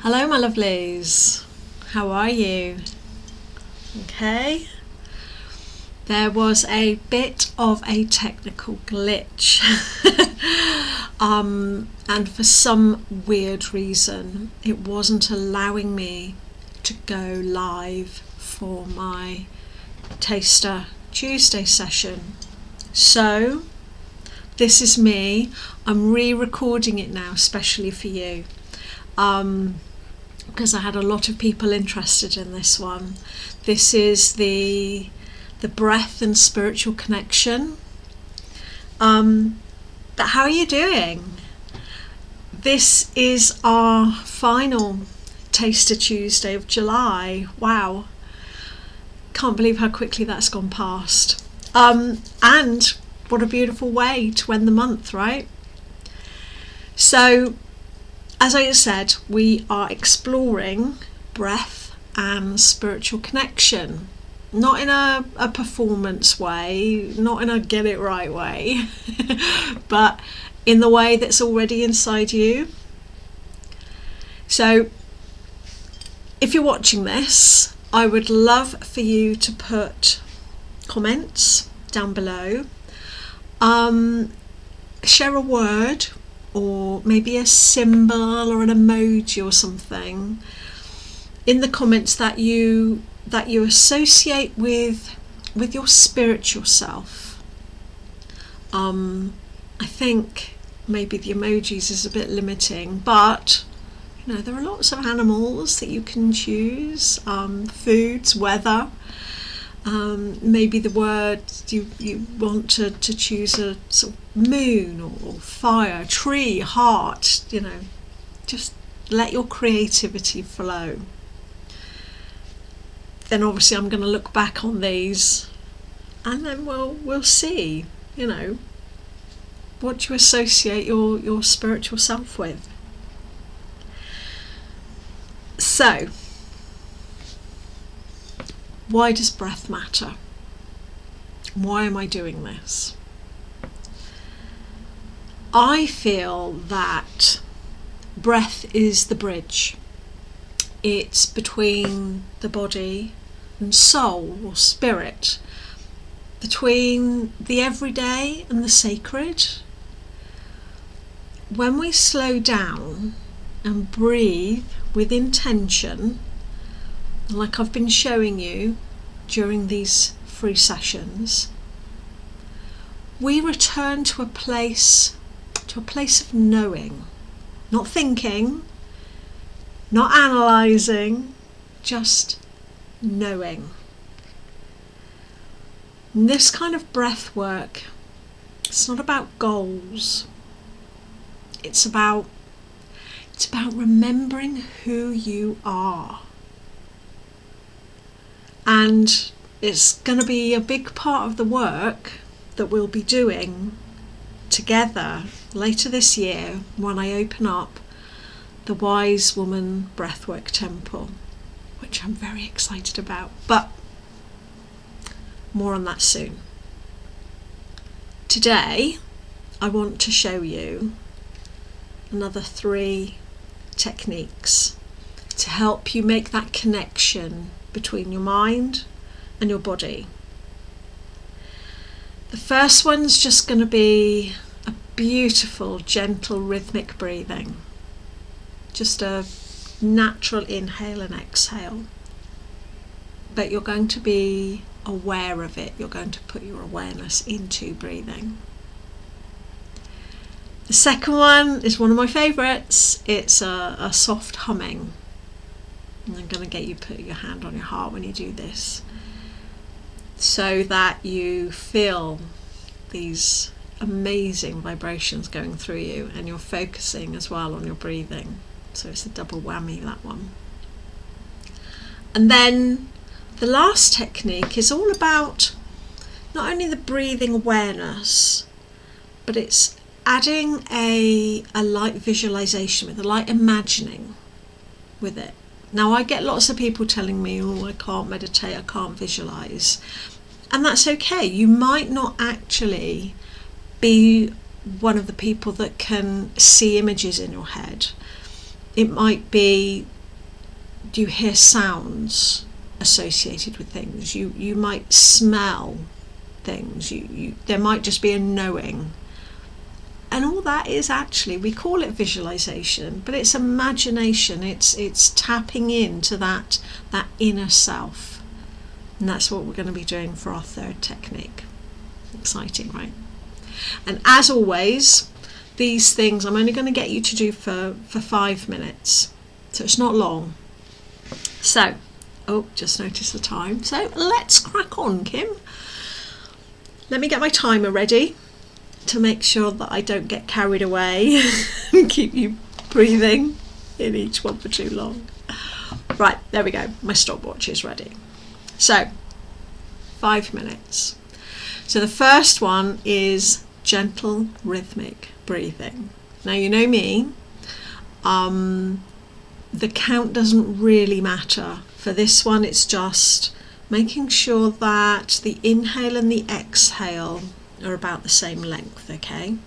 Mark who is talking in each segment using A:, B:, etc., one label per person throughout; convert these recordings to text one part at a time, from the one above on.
A: Hello my lovelies, how are you? Okay, there was a bit of a technical glitch and for some weird reason it wasn't allowing me to go live for my Taster Tuesday session. So this is me, I'm re-recording it now especially for you. Because I had a lot of people interested in this one. This is the breath and spiritual connection. But how are you doing? This is our final Taster Tuesday of July. Wow, can't believe how quickly that's gone past. And what a beautiful way to end the month, right? So as I said, we are exploring breath and spiritual connection. Not in a performance way, not in a get it right way, but in the way that's already inside you. So if you're watching this, I would love for you to put comments down below. Share a word, or maybe a symbol or an emoji or something in the comments that you associate with your spiritual self. I think maybe the emojis is a bit limiting, but you know, there are lots of animals that you can choose, foods, weather. Maybe the word you want to choose a sort of moon or fire, tree, heart, you know, just let your creativity flow. Then obviously I'm going to look back on these and then we'll see, you know, what you associate your spiritual self with. So, why does breath matter? Why am I doing this? I feel that breath is the bridge. It's between the body and soul or spirit, between the everyday and the sacred. When we slow down and breathe with intention, like I've been showing you during these free sessions, we return to a place of knowing, not thinking, not analysing, just knowing. And this kind of breath work, it's not about goals. It's about remembering who you are. And it's going to be a big part of the work that we'll be doing together later this year when I open up the Wise Woman Breathwork Temple, which I'm very excited about, but more on that soon. Today I want to show you another 3 techniques to help you make that connection between your mind and your body. The first one's just going to be a beautiful, gentle, rhythmic breathing. Just a natural inhale and exhale. But you're going to be aware of it. You're going to put your awareness into breathing. The second one is one of my favourites. It's a soft humming. And I'm going to get you to put your hand on your heart when you do this, so that you feel these amazing vibrations going through you, and you're focusing as well on your breathing. So it's a double whammy, that one. And then the last technique is all about not only the breathing awareness, but it's adding a light visualization with a light imagining with it. Now I get lots of people telling me, oh, I can't meditate, I can't visualize. And that's okay. You might not actually be one of the people that can see images in your head. It might be Do you hear sounds associated with things? You might smell things. There might just be a knowing. And all that is actually, we call it visualization, but it's imagination. It's tapping into that inner self. And that's what we're going to be doing for our third technique. Exciting, right? And as always, these things I'm only going to get you to do for 5 minutes. So it's not long. So, just noticed the time. So let's crack on, Kim. Let me get my timer ready to make sure that I don't get carried away and keep you breathing in each one for too long. Right, there we go. My stopwatch is ready. So, 5 minutes. So the first one is gentle rhythmic breathing. Now you know me, the count doesn't really matter. For this one, it's just making sure that the inhale and the exhale are about the same length, okay?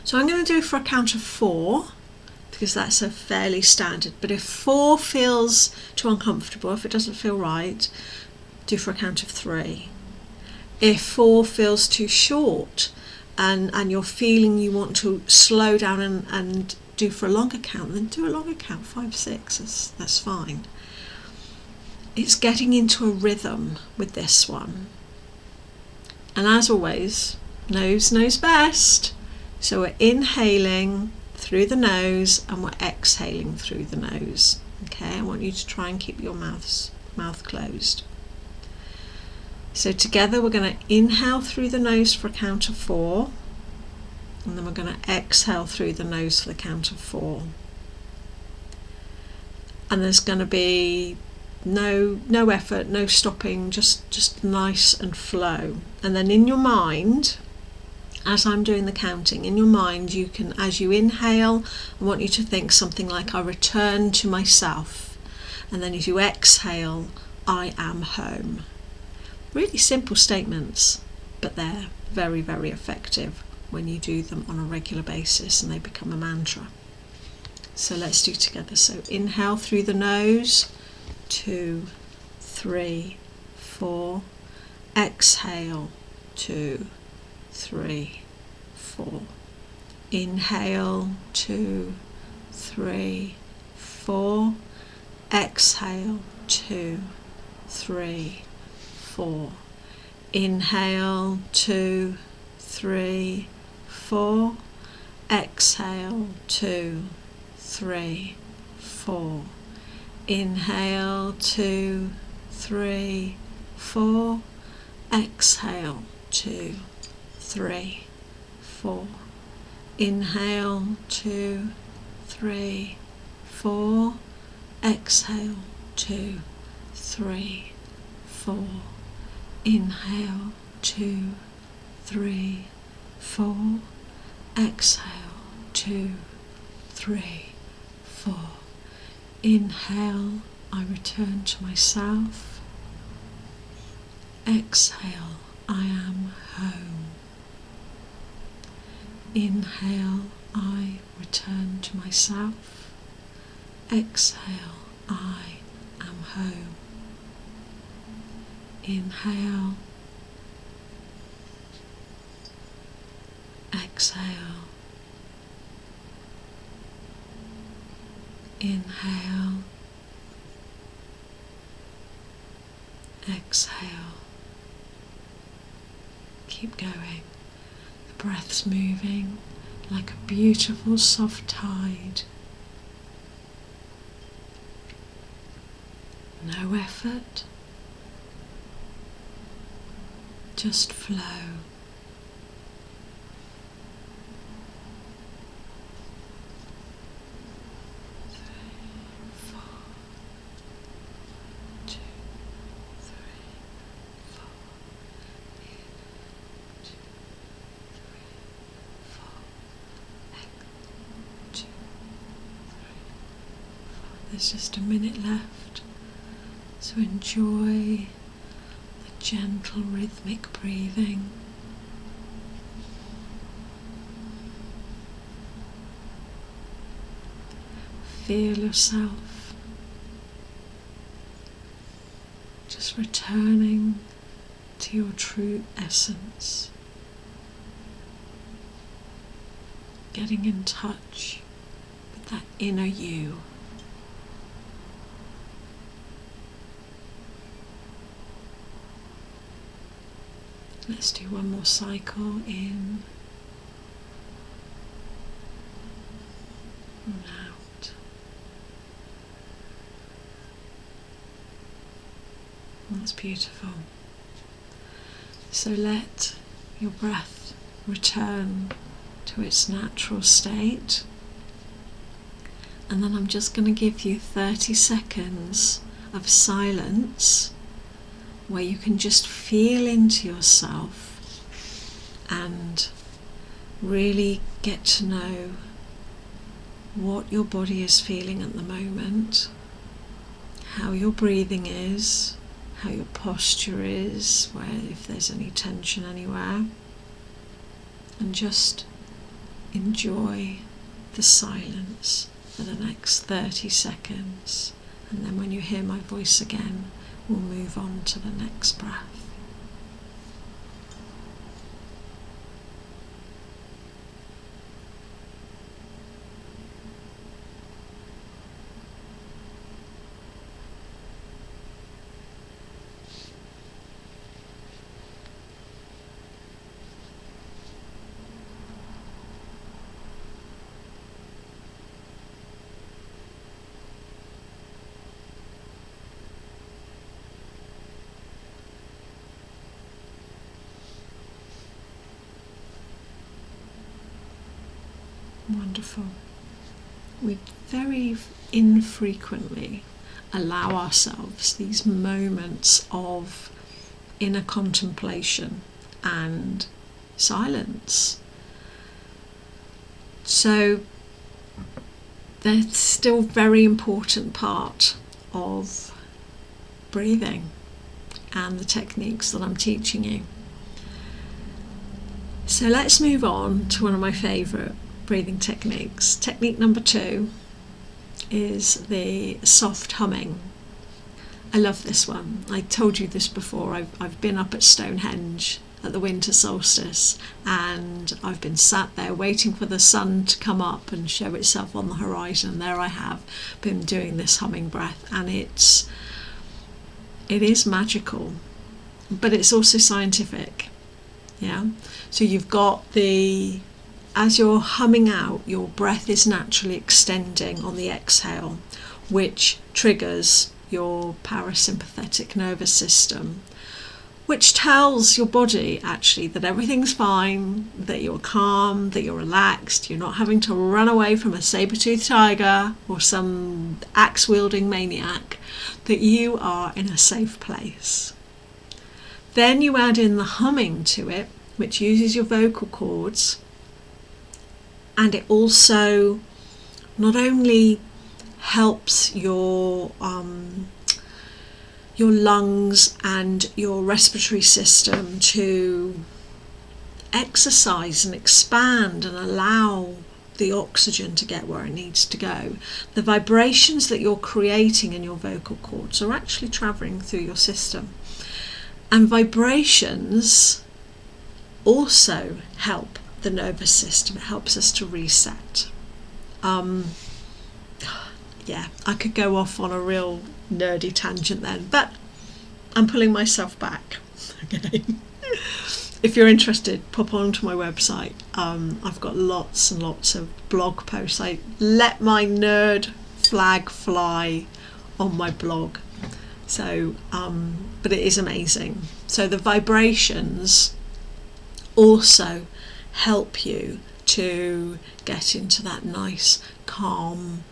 A: So I'm going to do it for a count of 4 because that's a fairly standard, but if 4 feels too uncomfortable, if it doesn't feel right, do for a count of 3. If 4 feels too short and you're feeling you want to slow down and do for a longer count, then do a longer count, 5, 6, that's fine. It's getting into a rhythm with this one. And as always, nose knows best. So we're inhaling through the nose and we're exhaling through the nose. Okay, I want you to try and keep your mouth closed. So together we're going to inhale through the nose for a count of 4. And then we're going to exhale through the nose for the count of 4. And there's going to be no effort, no stopping, just nice and flow. And then in your mind, as I'm doing the counting, in your mind you can, as you inhale, I want you to think something like, I return to myself. And then as you exhale, I am home. Really simple statements, but they're very, very effective when you do them on a regular basis and they become a mantra. So let's do together. So inhale through the nose, 2, 3, 4. Exhale, 2, 3, 4. Inhale, 2, 3, 4. Exhale, 2, 3, 4. Inhale, 2, 3, 4. Exhale, 2, 3, 4. Inhale, 2, 3, 4. Exhale, 2, 3, 4. Inhale, 2, 3, 4. Exhale, 2, 3, 4. Inhale, 2, 3, 4. Exhale, 2, 3, 4. Inhale, I return to myself. Exhale, I am home. Inhale, I return to myself. Exhale, I am home. Inhale. Exhale. Inhale. Exhale. Keep going. The breath's moving like a beautiful soft tide. No effort. Just flow. 2, 3, 4. In, 2, 3, 4. Exhale. 2, 3, 4. There's just a minute left, so enjoy the gentle rhythmic breathing. Feel yourself Just returning to your true essence. Getting in touch with that inner you. Let's do one more cycle in and out. That's beautiful. So let your breath return to its natural state. And then I'm just going to give you 30 seconds of silence where you can just feel into yourself and really get to know what your body is feeling at the moment, how your breathing is, how your posture is, where if there's any tension anywhere, and just enjoy the silence for the next 30 seconds. And then when you hear my voice again, we'll move on to the next breath. Wonderful. We very infrequently allow ourselves these moments of inner contemplation and silence. So they're still a very important part of breathing and the techniques that I'm teaching you. So let's move on to one of my favourite breathing techniques. Technique number 2 is the soft humming. I love this one. I told you this before. I've been up at Stonehenge at the winter solstice, and I've been sat there waiting for the sun to come up and show itself on the horizon. There I have been doing this humming breath, and it is magical, but it's also scientific. Yeah. So you've got as you're humming out, your breath is naturally extending on the exhale, which triggers your parasympathetic nervous system, which tells your body actually that everything's fine, that you're calm, that you're relaxed, you're not having to run away from a saber-toothed tiger or some axe-wielding maniac, that you are in a safe place. Then you add in the humming to it, which uses your vocal cords, and it also not only helps your lungs and your respiratory system to exercise and expand and allow the oxygen to get where it needs to go. The vibrations that you're creating in your vocal cords are actually travelling through your system, and vibrations also help the nervous system. It helps us to reset. Yeah, I could go off on a real nerdy tangent then, but I'm pulling myself back. Okay. If you're interested, pop onto my website. I've got lots and lots of blog posts. I let my nerd flag fly on my blog. So, but it is amazing. So the vibrations also help you to get into that nice, calm,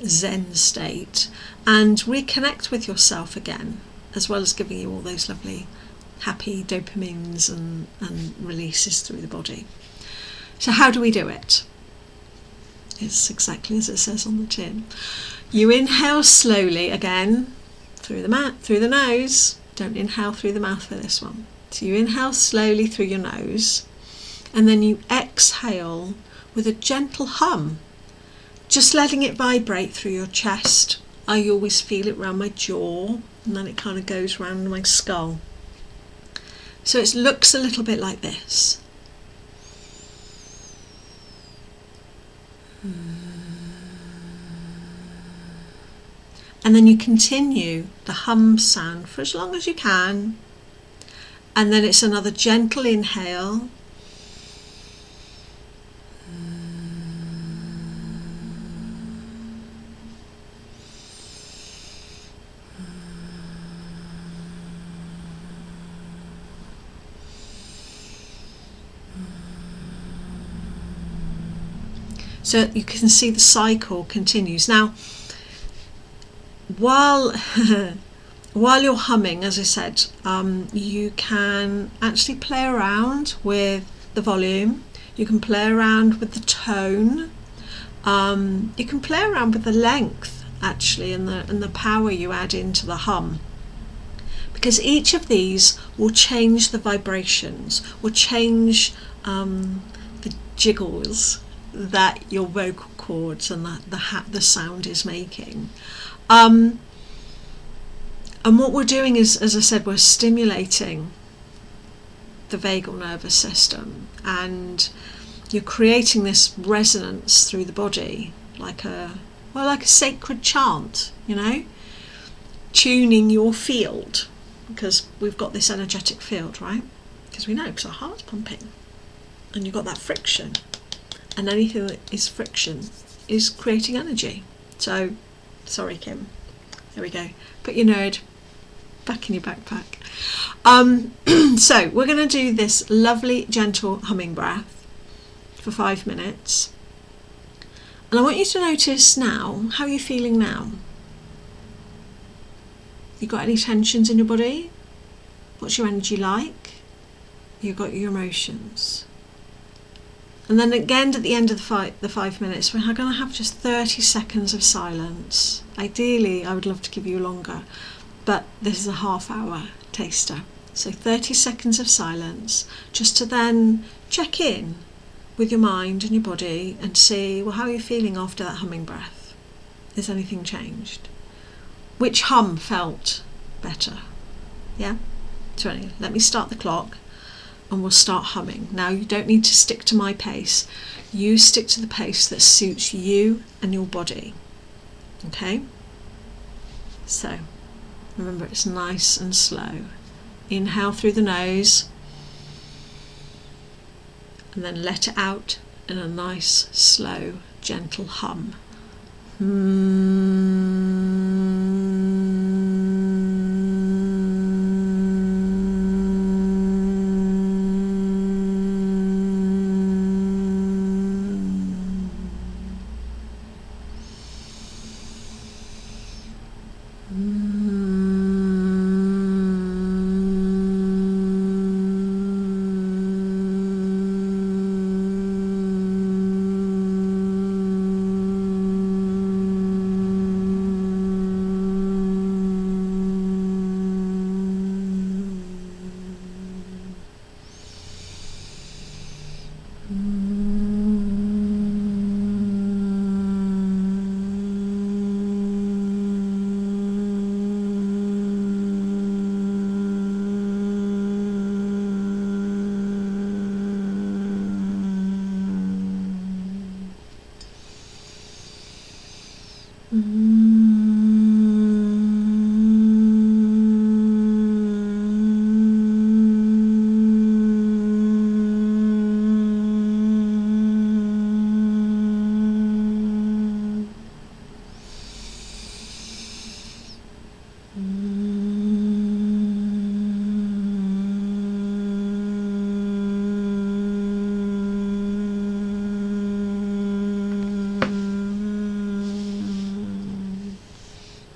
A: Zen state and reconnect with yourself again, as well as giving you all those lovely happy dopamines and releases through the body. So how do we do it? It's exactly as it says on the tin. You inhale slowly again through the nose. Don't inhale through the mouth for this one. So you inhale slowly through your nose, and then you exhale with a gentle hum, just letting it vibrate through your chest I always feel it around my jaw, and then it kind of goes around my skull. So it looks a little bit like this. And then you continue the hum sound for as long as you can. And then it's another gentle inhale. So you can see the cycle continues. Now, while you're humming, as I said, you can actually play around with the volume. You can play around with the tone. You can play around with the length, actually, and the power you add into the hum. Because each of these will change the vibrations, will change the jiggles that your vocal cords and the sound is making. And what we're doing is, as I said, we're stimulating the vagal nervous system, and you're creating this resonance through the body, like a sacred chant, tuning your field, because we've got this energetic field, right? Because we know, because our heart's pumping, and you've got that friction. And anything that is friction is creating energy. So, sorry, Kim. There we go. Put your nerd back in your backpack. So, we're going to do this lovely, gentle humming breath for 5 minutes. And I want you to notice now, how are you feeling now? You got any tensions in your body? What's your energy like? You've got your emotions. And then again, at the end of the 5 minutes, we're going to have just 30 seconds of silence. Ideally, I would love to give you longer, but this is a half-hour taster. So 30 seconds of silence, just to then check in with your mind and your body and see, well, how are you feeling after that humming breath? Has anything changed? Which hum felt better? Yeah? So anyway, let me start the clock. And we'll start humming. Now, you don't need to stick to my pace. You stick to the pace that suits you and your body. Okay? So, remember, it's nice and slow. Inhale through the nose. And then let it out in a nice, slow, gentle hum.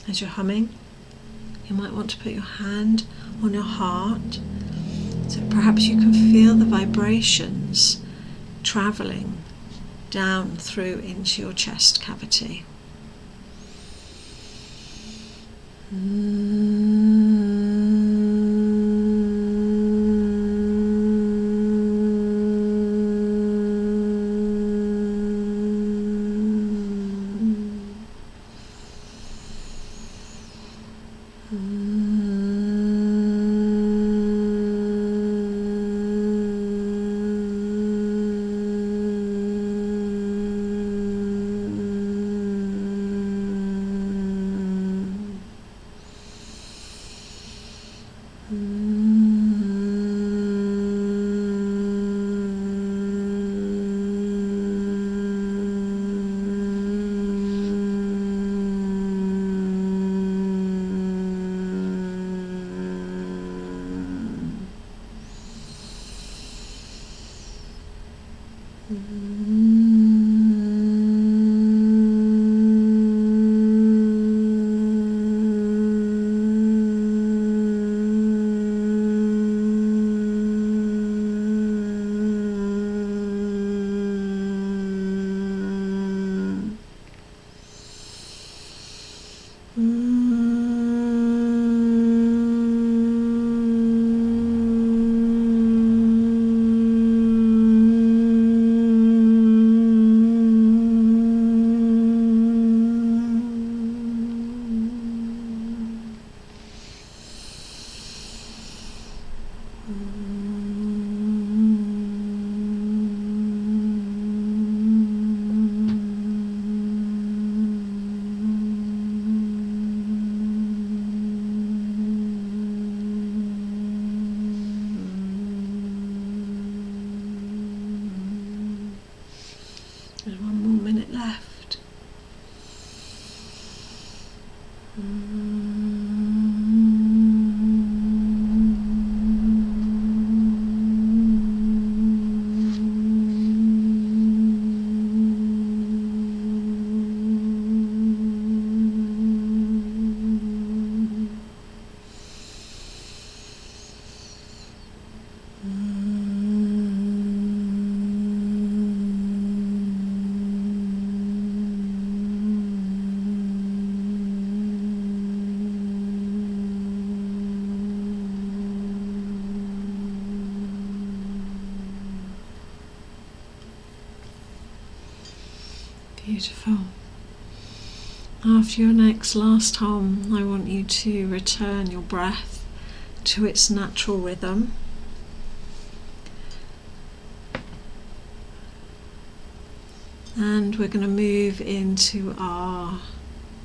A: As you're humming, you might want to put your hand on your heart, so perhaps you can feel the vibrations travelling down through into your chest cavity. There's 1 more minute left. Beautiful. After your next last hum, I want you to return your breath to its natural rhythm. And we're going to move into our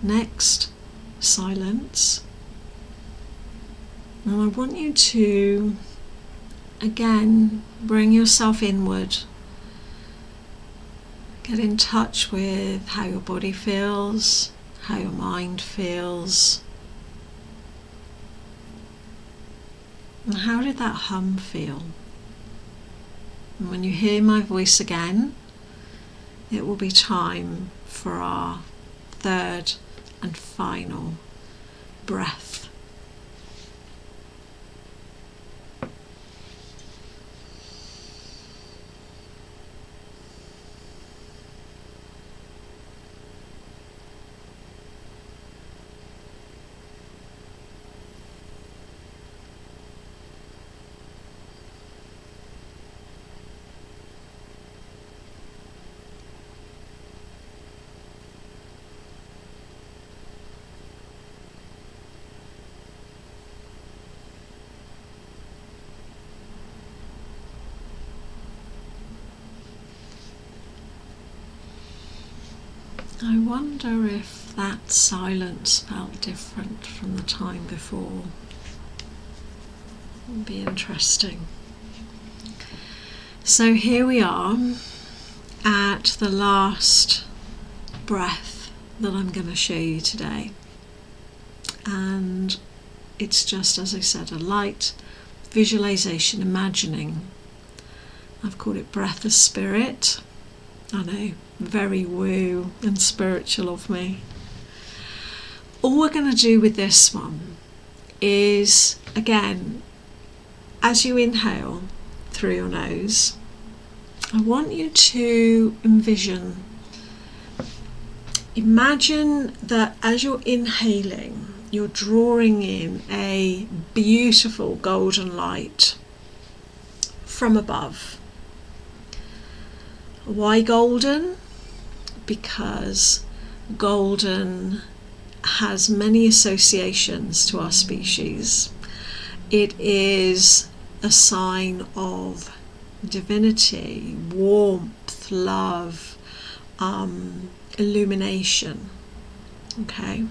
A: next silence. And I want you to, again, bring yourself inward. Get in touch with how your body feels, how your mind feels. And how did that hum feel? And when you hear my voice again, it will be time for our third and final breath. I wonder if that silence felt different from the time before. It would be interesting. So here we are at the last breath that I'm going to show you today. And it's just, as I said, a light visualization, imagining. I've called it Breath of Spirit. I know, very woo and spiritual of me. All we're going to do with this one is, again, as you inhale through your nose, I want you to imagine that as you're inhaling, you're drawing in a beautiful golden light from above. Why golden? Because golden has many associations to our species. It is a sign of divinity, warmth, love, illumination. Okay?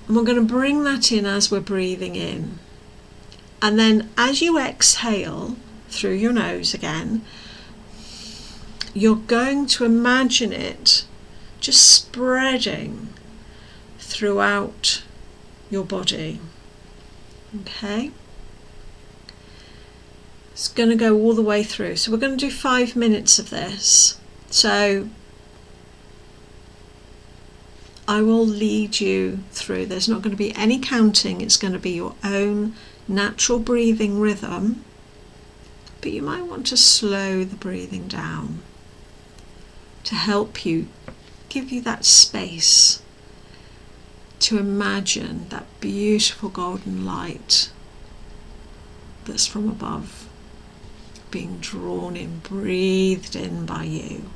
A: And we're going to bring that in as we're breathing in. And then as you exhale through your nose again, you're going to imagine it just spreading throughout your body. Okay? It's going to go all the way through. So we're going to do 5 minutes of this. So I will lead you through. There's not going to be any counting. It's going to be your own natural breathing rhythm. But you might want to slow the breathing down to help you, give you that space to imagine that beautiful golden light that's from above being drawn in, breathed in by you,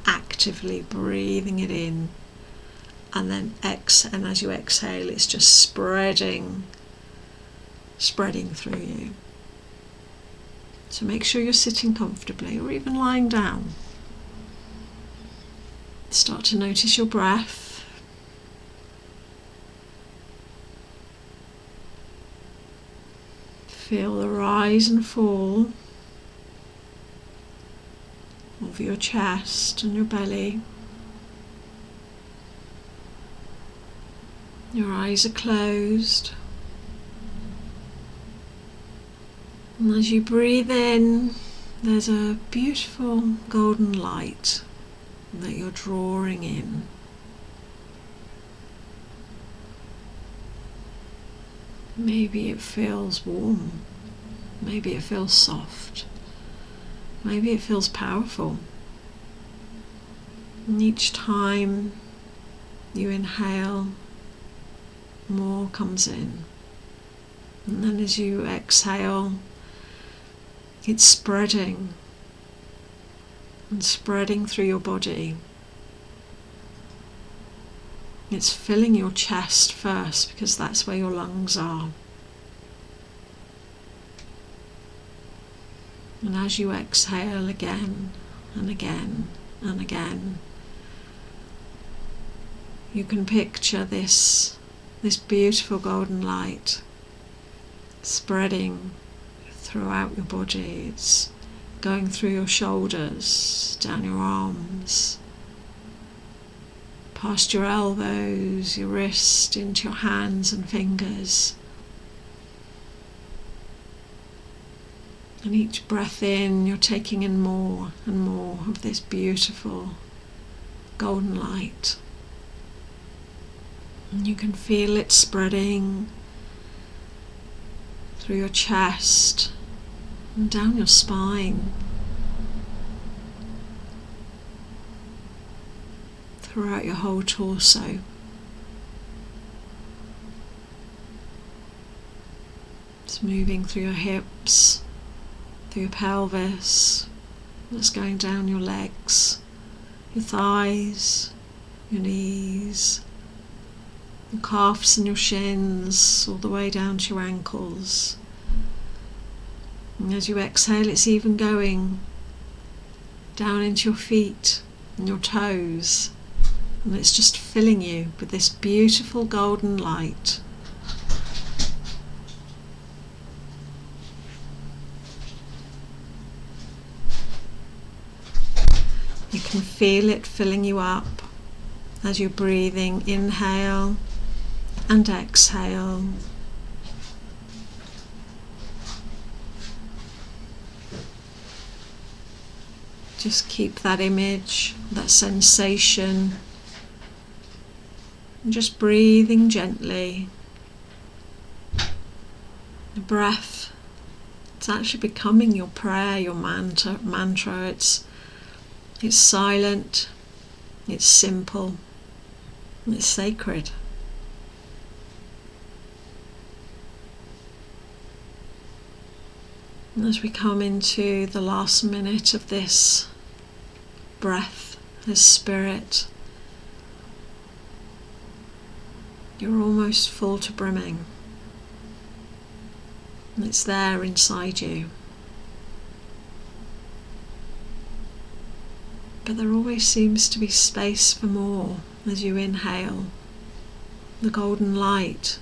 A: actively breathing it in, and then and as you exhale, it's just spreading through you. So make sure you're sitting comfortably or even lying down. Start to notice your breath. Feel the rise and fall of your chest and your belly. Your eyes are closed. And as you breathe in, there's a beautiful golden light that you're drawing in. Maybe it feels warm, maybe it feels soft, maybe it feels powerful. And each time you inhale, more comes in. And then as you exhale, it's spreading and spreading through your body. It's filling your chest first because that's where your lungs are. And as you exhale again and again and again, you can picture this beautiful golden light spreading throughout your body. It's going through your shoulders, down your arms, past your elbows, your wrist, into your hands and fingers. And each breath in, you're taking in more and more of this beautiful golden light. And you can feel it spreading through your chest and down your spine, throughout your whole torso. It's moving through your hips, through your pelvis, it's going down your legs, your thighs, your knees, your calves and your shins, all the way down to your ankles. And as you exhale, it's even going down into your feet and your toes, and it's just filling you with this beautiful golden light. You can feel it filling you up as you're breathing. Inhale and exhale. Just keep that image, that sensation, and just breathing gently. The breath, it's actually becoming your prayer, your mantra. It's silent, it's simple, and it's sacred. And as we come into the last minute of this breath, this spirit, you're almost full to brimming. And it's there inside you. But there always seems to be space for more as you inhale. The golden light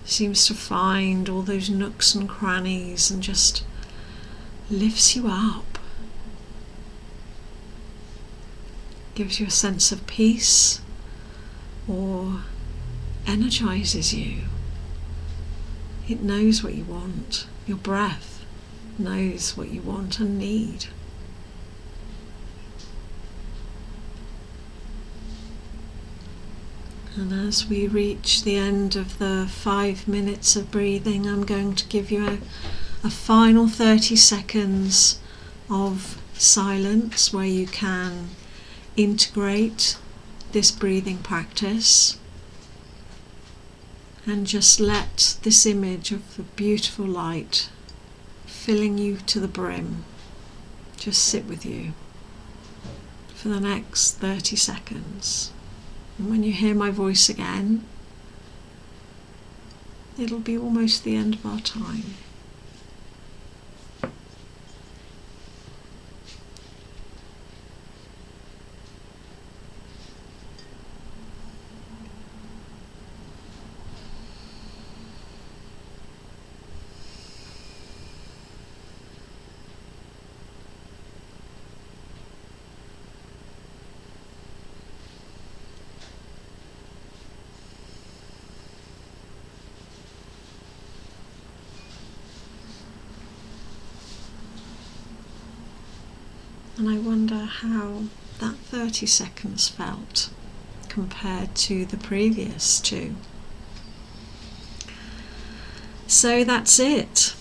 A: seems to find all those nooks and crannies and just lifts you up, gives you a sense of peace or energizes you. It knows what you want. Your breath knows what you want and need. And as we reach the end of the 5 minutes of breathing, I'm going to give you a final 30 seconds of silence where you can integrate this breathing practice. And just let this image of the beautiful light filling you to the brim just sit with you for the next 30 seconds. And when you hear my voice again, it'll be almost the end of our time. And I wonder how that 30 seconds felt compared to the previous two. So that's it.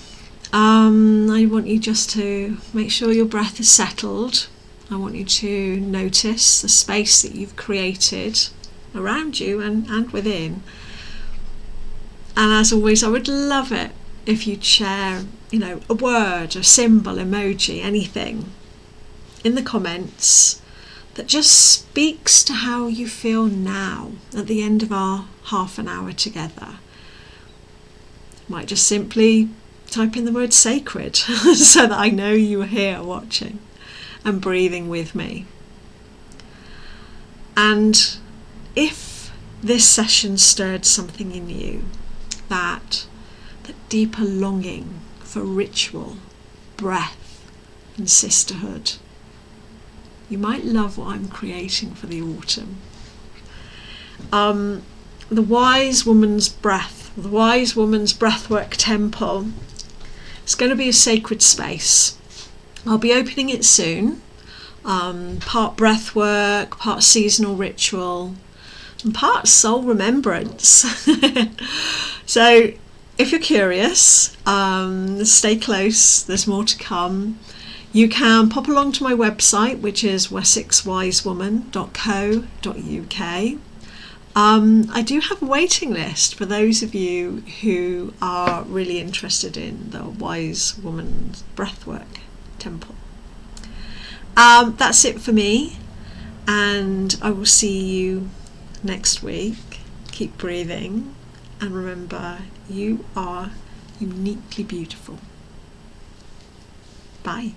A: I want you just to make sure your breath is settled. I want you to notice the space that you've created around you and within. And as always, I would love it if you'd share, a word, a symbol, emoji, anything in the comments that just speaks to how you feel now at the end of our half an hour together. Might just simply type in the word sacred so that I know you are here watching and breathing with me. And if this session stirred something in you, that deeper longing for ritual, breath and sisterhood, you might love what I'm creating for the autumn. The Wise Woman's Breath, the Wise Woman's Breathwork Temple. It's going to be a sacred space. I'll be opening it soon. Part breathwork, part seasonal ritual, and part soul remembrance. So if you're curious, stay close, there's more to come. You can pop along to my website, which is wessexwisewoman.co.uk. I do have a waiting list for those of you who are really interested in the Wise Woman's Breathwork Temple. That's it for me, and I will see you next week. Keep breathing, and remember, you are uniquely beautiful. Bye.